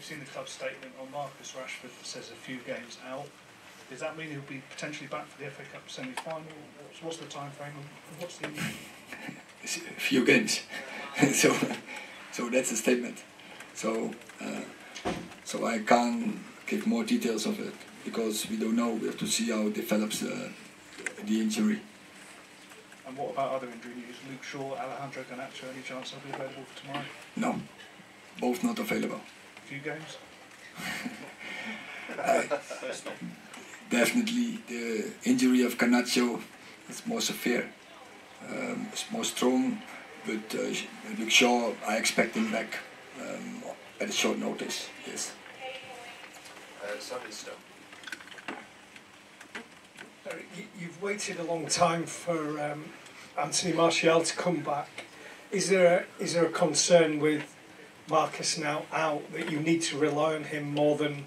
we've seen the club statement on Marcus Rashford that says a few games out. Does that mean he'll be potentially back for the FA Cup semi-final? What's the time frame? What's the a few games. so that's a statement. So I can't give more details of it because we don't know. We have to see how it develops the injury. And what about other injury news? Luke Shaw, Alejandro Garnacho, any chance they'll be available for tomorrow? No, both not available. A few games? Definitely the injury of Garnacho is more severe. It's more strong, but Luke Shaw, I expect him back at a short notice, yes. You've waited a long time for Anthony Martial to come back. Is there a concern with Marcus now out that you need to rely on him more than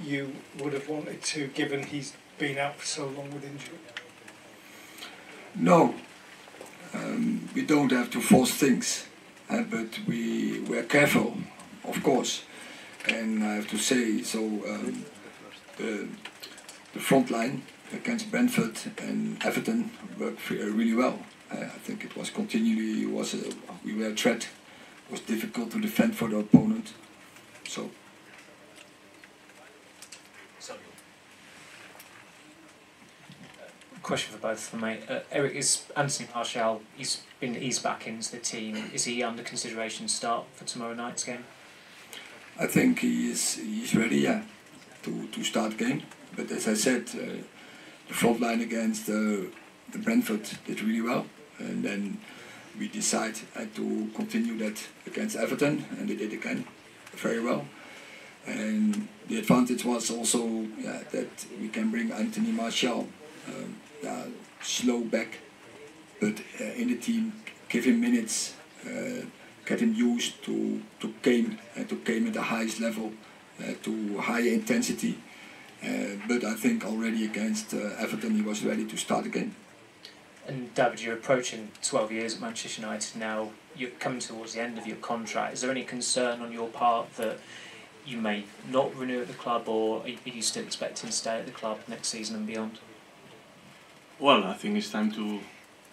you would have wanted to, given he's been out for so long with injury? No, we don't have to force things, but we're careful, of course. And I have to say, so the front line against Brentford and Everton worked really well. I think it was continually we were a threat. It was difficult to defend for the opponent. So. Question for both of them, mate. Eric, is Anthony Martial, he's back into the team. Is he under consideration to start for tomorrow night's game? I think he's ready, yeah, to start the game. But as I said, the front line against the Brentford did really well, and then we decided to continue that against Everton, and they did again very well. And the advantage was also that we can bring Anthony Martial slow back, but in the team, give him minutes, get him used to game at the highest level, to higher intensity. But I think already against Everton he was ready to start again. And David, you're approaching 12 years at Manchester United now. You're coming towards the end of your contract. Is there any concern on your part that you may not renew at the club, or are you still expecting to stay at the club next season and beyond? Well, I think it's time to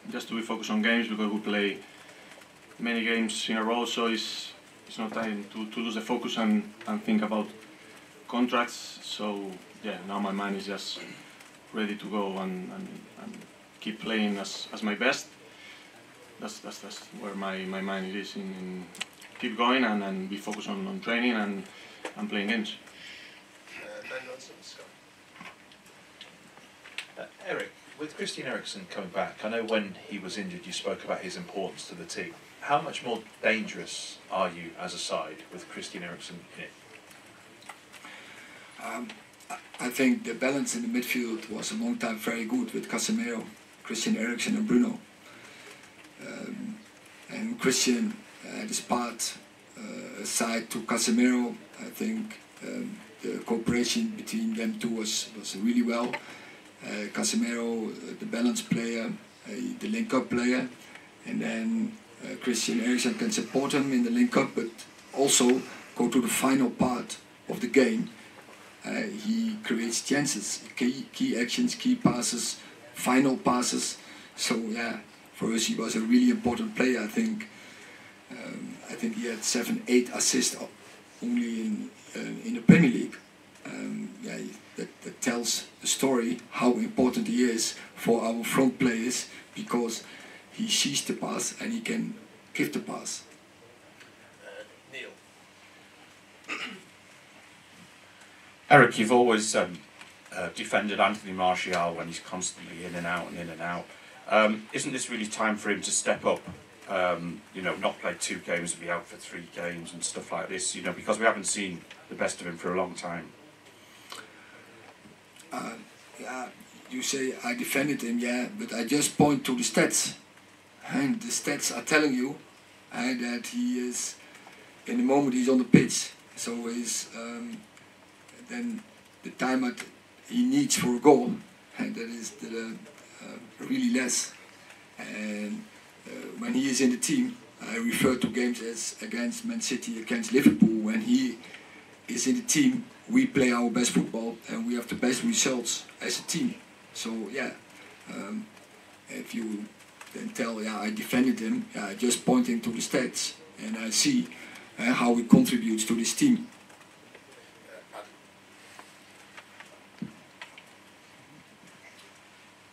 be focused on games, because we play many games in a row, so it's not time to lose the focus and think about contracts. So yeah, now my mind is just ready to go and keep playing as my best. That's where my mind is, in keep going and be focused on training and playing games. Eric, with Christian Eriksen coming back, I know when he was injured you spoke about his importance to the team. How much more dangerous are you as a side with Christian Eriksen in it? I think the balance in the midfield was a long time very good with Casemiro, Christian Eriksen and Bruno. And Christian had his part aside to Casemiro. I think the cooperation between them two was really well. Casemiro, the balance player, the link-up player, and then Christian Eriksen can support him in the link-up, but also go to the final part of the game. He creates chances, key actions, key passes, final passes. So yeah, for us he was a really important player. I think he had 7-8 assists only in the Premier League. That tells the story how important he is for our front players, because he sees the pass and he can give the pass. Neil. Eric, you've always defended Anthony Martial when he's constantly in and out and in and out. Isn't this really time for him to step up? Not play 2 games and be out for 3 games and stuff like this, because we haven't seen the best of him for a long time. You say I defended him, but I just point to the stats. And the stats are telling you that he is, in the moment he's on the pitch, so he's, then the time that he needs for a goal, and that is really less. And when he is in the team, I refer to games as against Man City, against Liverpool, when he is in the team. We play our best football and we have the best results as a team. So yeah, if you then tell, yeah, I defended him, yeah, just pointing to the stats, and I see how he contributes to this team.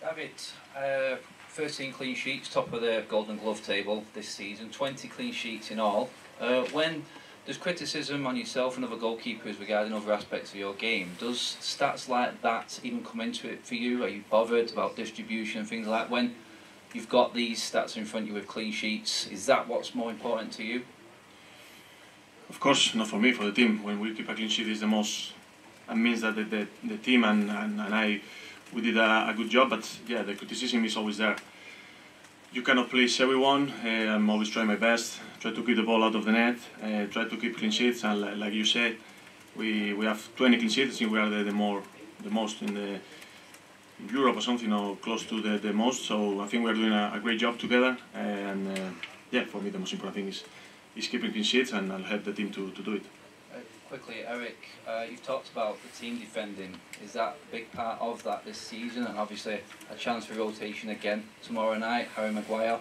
David, 13 clean sheets, top of the Golden Glove table this season, 20 clean sheets in all. When there's criticism on yourself and other goalkeepers regarding other aspects of your game, does stats like that even come into it for you? Are you bothered about distribution and things like that? When you've got these stats in front of you with clean sheets, is that what's more important to you? Of course, not for me, for the team. When we keep a clean sheet, is the most. It means that the team and I, we did a good job. But yeah, the criticism is always there. You cannot please everyone. I'm always trying my best. Try to keep the ball out of the net. Try to keep clean sheets. And like you said, we have 20 clean sheets. I think we are the most in Europe or something, or close to the most. So I think we are doing a great job together. Yeah, for me the most important thing is keeping clean sheets, and I'll help the team to do it. Quickly, Eric, you've talked about the team defending. Is that a big part of that this season? And obviously a chance for rotation again tomorrow night. Harry Maguire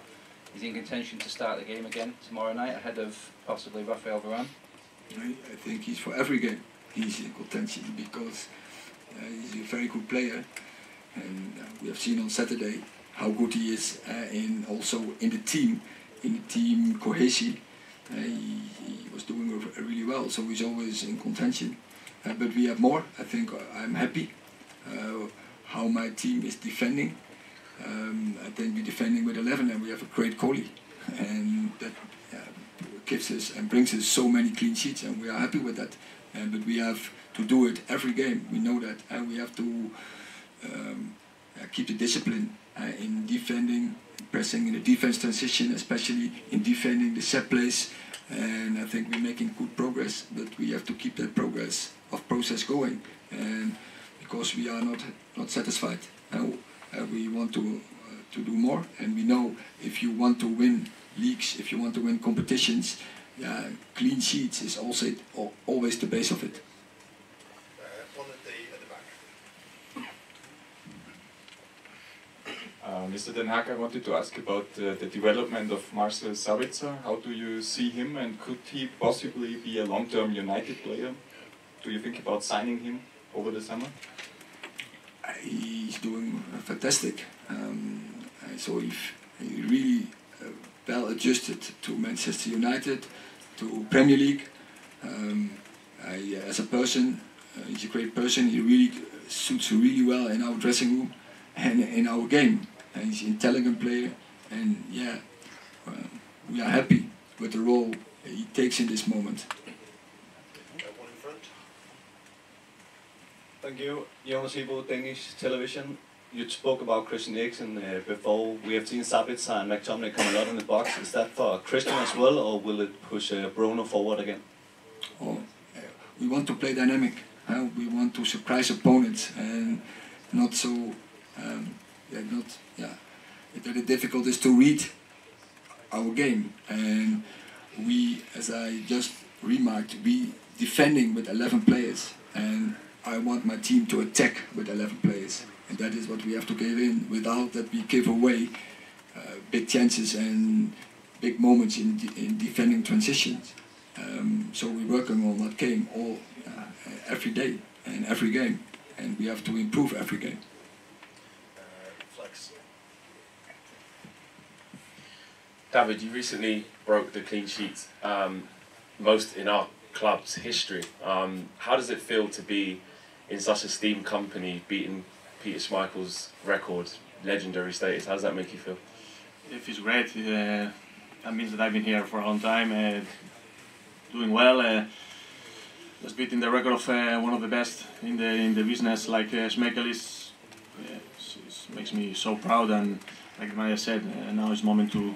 is in contention to start the game again tomorrow night ahead of possibly Rafael Varane. I think he's for every game. He's in contention because he's a very good player, and we have seen on Saturday how good he is also in the team cohesion. He was doing really well, so he's always in contention. But we have more. I think I'm happy how my team is defending. I think we're defending with 11, and we have a great goalie, and that gives us and brings us so many clean sheets, and we are happy with that. But we have to do it every game. We know that, and we have to keep the discipline in defending, pressing in the defense transition, especially in defending the set plays. And I think we're making good progress, but we have to keep that process going. And because we are not satisfied, we want to do more. And we know if you want to win leagues, if you want to win competitions, clean sheets is also always the base of it. One at the back. Mr. Den Haag, I wanted to ask about the development of Marcel Sabitzer. How do you see him, and could he possibly be a long-term United player? Do you think about signing him over the summer? He's doing fantastic. So he really well adjusted to Manchester United, to Premier League. As a person, he's a great person. He really suits really well in our dressing room and in our game. He's an intelligent player, and we are happy with the role he takes in this moment. One in front. Thank you. Jonas Hebo, Danish television. You spoke about Christian Eriksen before. We have seen Sabitzer and McTominay come a lot in the box. Is that for Christian as well, or will it push Bruno forward again? We want to play dynamic. We want to surprise opponents, and not so. Very difficult is to read our game, and we, as I just remarked, we defending with 11 players, and I want my team to attack with 11 players, and that is what we have to give in, without that we give away big chances and big moments in defending transitions. So we're working on that game every day and every game, and we have to improve every game. David, you recently broke the clean sheet most in our club's history. How does it feel to be in such a steamed company, beating Peter Schmeichel's record, legendary status? How does that make you feel? It feels great. That means that I've been here for a long time, doing well. Just beating the record of one of the best in the business, like Schmeichel is, makes me so proud. And like Maya said, now is the moment to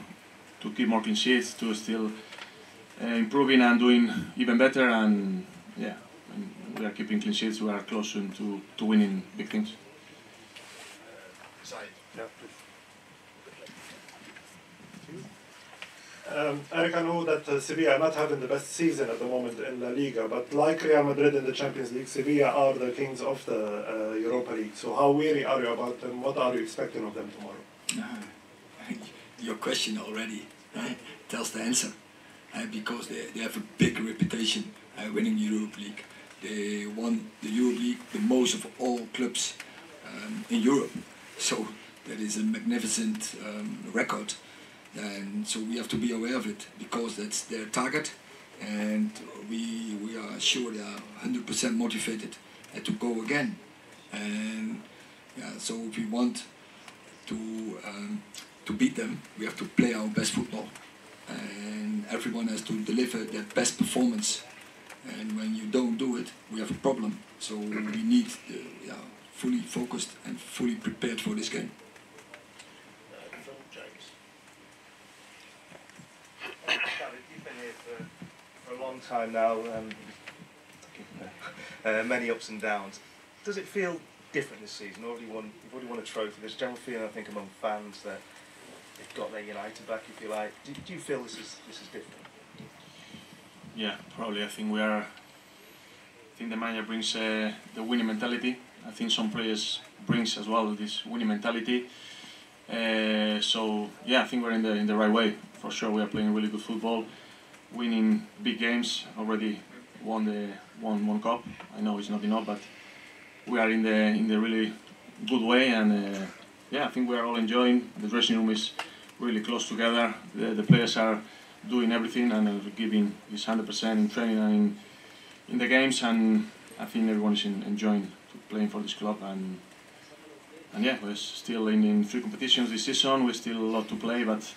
keep more clean sheets, to still improving and doing even better, and yeah, when we are keeping clean sheets, we are close to winning big things. Eric, I know that Sevilla are not having the best season at the moment in La Liga, but like Real Madrid in the Champions League, Sevilla are the kings of the Europa League. So how weary are you about them? What are you expecting of them tomorrow? Your question already tells the answer. Because they have a big reputation winning the Europa League. They won the Europa League the most of all clubs in Europe. So that is a magnificent record. And so we have to be aware of it because that's their target, and we are sure they are 100% motivated to go again. And yeah, so if we want to beat them, we have to play our best football, and everyone has to deliver their best performance. And when you don't do it, we have a problem. So we need fully focused and fully prepared for this game. You've been here for a long time now, many ups and downs. Does it feel different this season? You've already won a trophy. There's a general feeling, I think, among fans that they've got their United back, if you like. Do you feel this is different? Yeah, probably. I think the manager brings the winning mentality. I think some players brings as well this winning mentality. So yeah, I think we're in the right way. For sure, we are playing really good football, winning big games. Already won one cup. I know it's not enough, but we are in the really good way. And yeah, I think we are all enjoying. The dressing room is really close together. The players are doing everything and giving his 100% in training and in the games. And I think everyone is enjoying playing for this club. And yeah, we're still in 3 competitions this season. We still a lot to play, but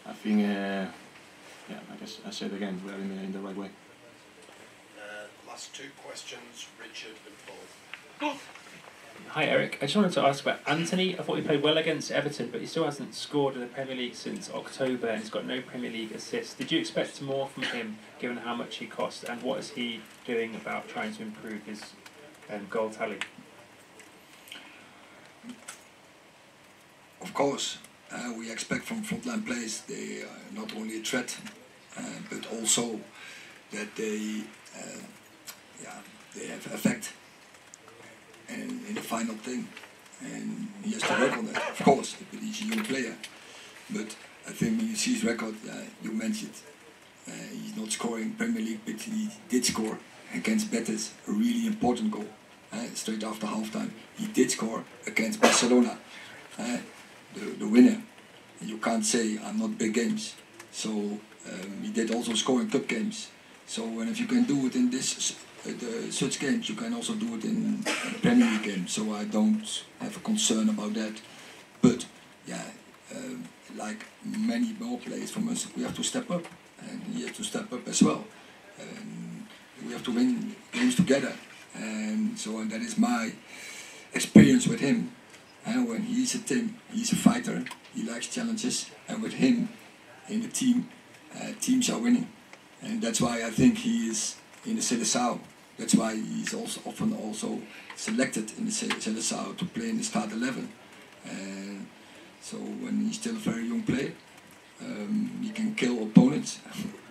I think, yeah, I guess I said again, we are in the right way. Last 2 questions, Richard and Paul. Hi Eric, I just wanted to ask about Anthony. I thought he played well against Everton, but he still hasn't scored in the Premier League since October, and he's got no Premier League assists. Did you expect more from him, given how much he cost, and what is he doing about trying to improve his goal tally? Of course, we expect from frontline players they are not only a threat, but also that they have effect and in the final thing. And he has to work on that, of course, but he's a young player. But I think when you see his record, you mentioned he's not scoring Premier League, but he did score against Betis, a really important goal, straight after halftime. He did score against Barcelona, the winner. You can't say I'm not big games. So he did also score in cup games. So and if you can do it in this such games, you can also do it in Premier League games. So I don't have a concern about that. But yeah, like many more players from us, we have to step up, and he has to step up as well. And we have to win games together. And so that is my experience with him. And when he's a team, he's a fighter. He likes challenges, and with him in the team, teams are winning. And that's why I think he is in the Seleção. That's why he's also often selected in the Seleção to play in the start 11. And so when he's still a very young player, he can kill opponents.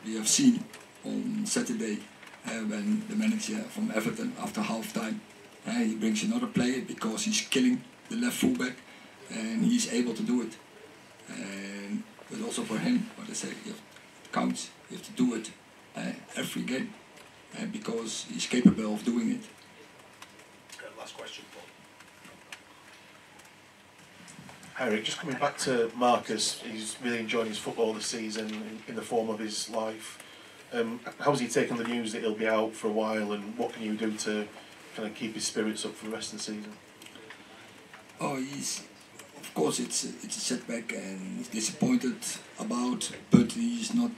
We have seen on Saturday when the manager from Everton after half-time, he brings another player because he's killing the left fullback, and he's able to do it. But also for him, what I say, it counts. You have to do it every game because he's capable of doing it. Last question, Paul. Eric, just coming back to Marcus, he's really enjoying his football this season in the form of his life. How's he taken the news that he'll be out for a while, and what can you do to kind of keep his spirits up for the rest of the season? Oh, of course it's a setback, and he's disappointed about, but he's not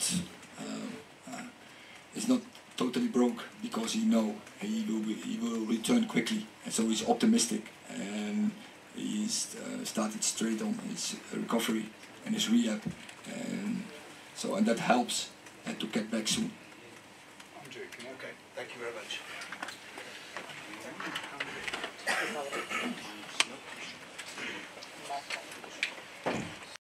totally broke, because he will return quickly, and so he's optimistic, and he's started straight on his recovery and his rehab, and that helps to get back soon. Okay, thank you very much.